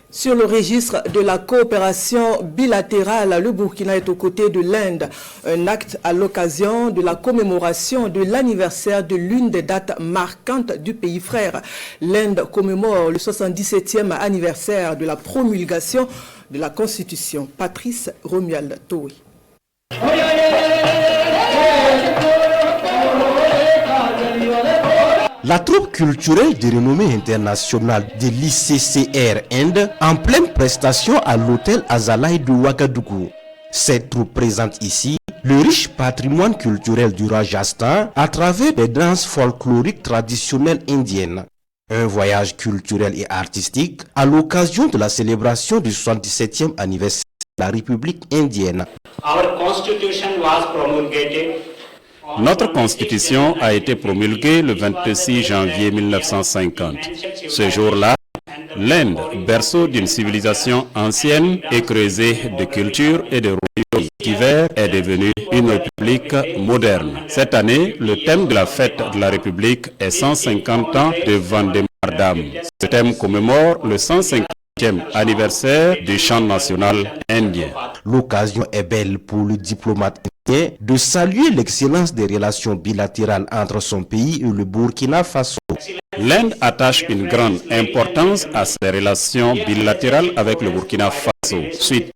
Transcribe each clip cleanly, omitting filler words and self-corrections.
Sur le registre de la coopération bilatérale, le Burkina est aux côtés de l'Inde. Un acte à l'occasion de la commémoration de l'anniversaire de l'une des dates marquantes du pays frère. L'Inde commémore le 77e anniversaire de la promulgation de la Constitution. Patrice Romuald Toui. La troupe culturelle de renommée internationale de l'ICCR Inde en pleine prestation à l'hôtel Azalai de Ouagadougou. Cette troupe présente ici le riche patrimoine culturel du Rajasthan à travers des danses folkloriques traditionnelles indiennes. Un voyage culturel et artistique à l'occasion de la célébration du 77e anniversaire de la République indienne. Notre constitution a été promulguée le 26 janvier 1950. Ce jour-là, l'Inde, berceau d'une civilisation ancienne et creusée de culture et de royaumes divers, est devenue une république moderne. Cette année, le thème de la fête de la République est 150 ans de Vandemardam. Ce thème commémore le 150e anniversaire du chant national indien. L'occasion est belle pour le diplomate indien de saluer l'excellence des relations bilatérales entre son pays et le Burkina Faso. L'Inde attache une grande importance à ses relations bilatérales avec le Burkina Faso. Suite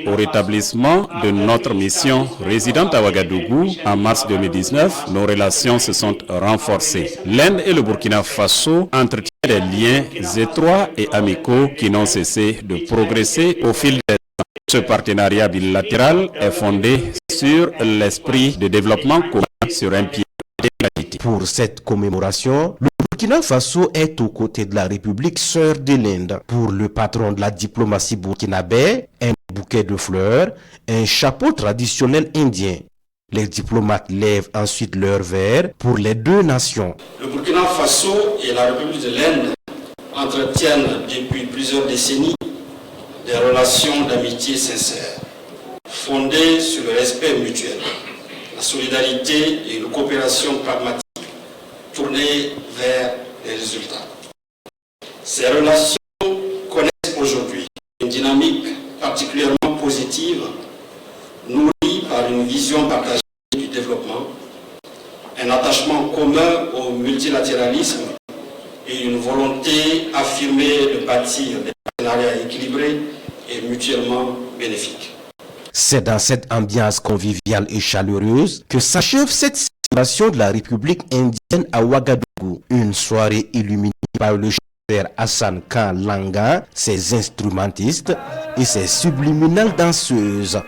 au rétablissement de notre mission résidente à Ouagadougou en mars 2019, nos relations se sont renforcées. L'Inde et le Burkina Faso entretiennent des liens étroits et amicaux qui n'ont cessé de progresser au fil des temps. Ce partenariat bilatéral est fondé sur l'esprit de développement commun sur un pied d'égalité. Pour cette commémoration, le Burkina Faso est aux côtés de la République sœur de l'Inde. Pour le patron de la diplomatie burkinabé, un bouquet de fleurs, un chapeau traditionnel indien. Les diplomates lèvent ensuite leur verre pour les deux nations. Le Burkina Faso et la République de l'Inde entretiennent depuis plusieurs décennies des relations d'amitié sincères, fondées sur le respect mutuel, la solidarité et une coopération pragmatique tournée vers les résultats. Ces relations connaissent aujourd'hui une dynamique particulièrement positive, nourrie par une vision partagée du développement, un attachement commun au multilatéralisme et une volonté affirmée de bâtir des partenariats équilibrés et mutuellement bénéfiques. C'est dans cette ambiance conviviale et chaleureuse que s'achève cette célébration de la République indienne à Ouagadougou. Une soirée illuminée par le chanteur Hassan Khan Langa, ses instrumentistes et ses subliminales danseuses.